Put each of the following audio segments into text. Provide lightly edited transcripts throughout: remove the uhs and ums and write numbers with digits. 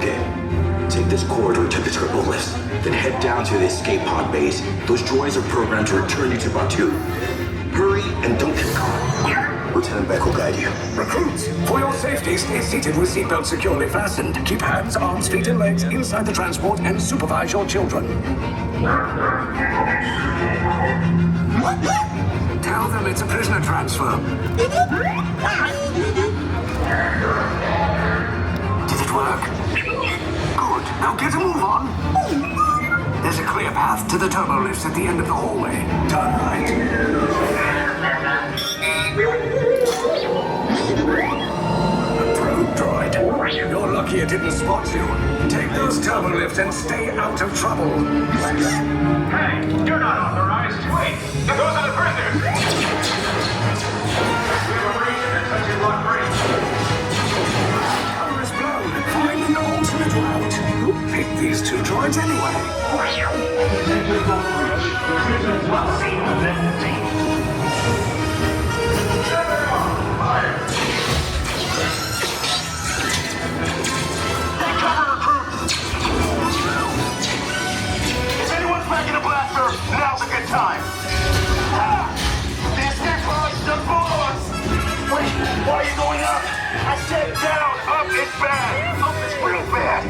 Okay. Take this corridor to the turbo lifts, then head down to the escape pod base. Those droids are programmed to return you to Batu. Hurry and don't get caught. Lieutenant Beck will guide you. Recruits, for your safety, stay seated with seatbelts securely fastened. Keep hands, arms, feet, and legs inside the transport and supervise your children. Tell them it's a prisoner transfer. Did it work? Good. Now get a move on. There's a clear path to the turbo lifts at the end of the hallway. Turn right. A probe droid. You're lucky it didn't spot you. Take those turbo lifts and stay out of trouble. Hey, you're not authorized. Wait, those are the prisoners. We have a breach and touching block breach. Cover is blown. Find an alternate route. Who picked these two droids anyway? Now's a good time. The escape pods just below us. Wait, why are you going up? I said down. Up is bad. Up is real bad.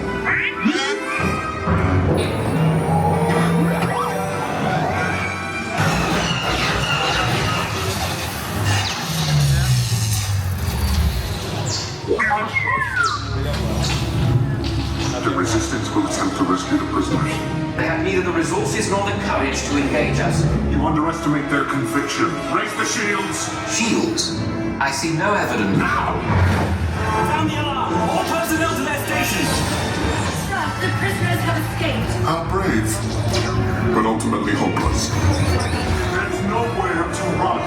The resistance will attempt to rescue the prisoners. They have neither the resources nor the courage to engage us. You underestimate their conviction. Raise the shields! Shields? I see no evidence. Sound the alarm! All personnel to their stations! Sir, the prisoners have escaped. How brave, but ultimately hopeless. There's nowhere to run.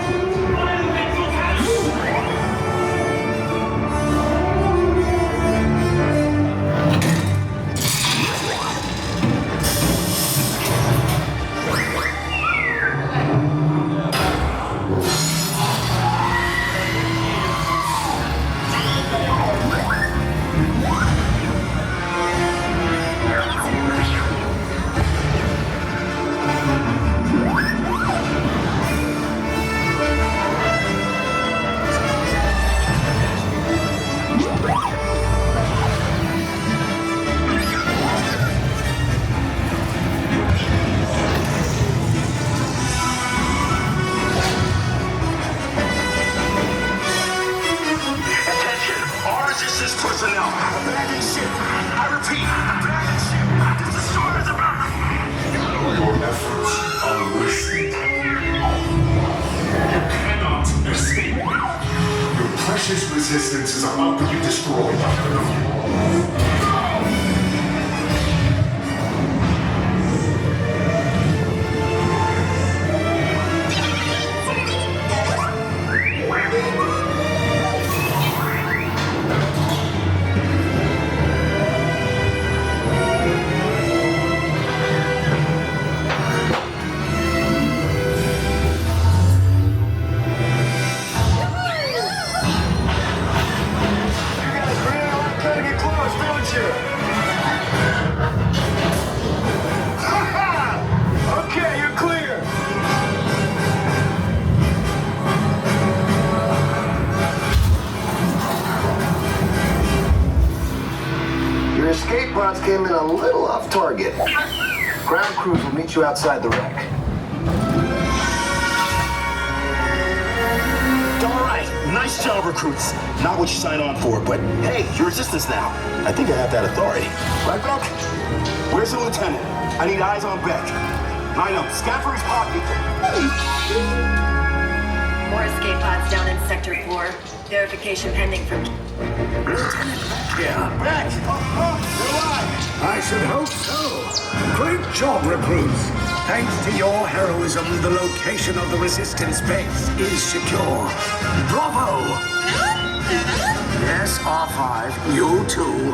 Personnel, abandon ship. I repeat, abandon ship. The destroyer's about. Your efforts are wasted. You cannot escape me. Your precious resistance is about to be destroyed. Escape pods came in a little off target. Ground crews will meet you outside the wreck. All right, nice job, recruits. Not what you signed on for, but hey, you're resistance now. I think I have that authority. Right, Beck? Where's the lieutenant? I need eyes on Beck. I know, scan for his pocket. More escape pods down in Sector 4. Verification pending from... Lieutenant Beck here. Beck! You're alive! I should hope so. Great job, recruits. Thanks to your heroism, the location of the resistance base is secure. Bravo! Yes, R5, you too.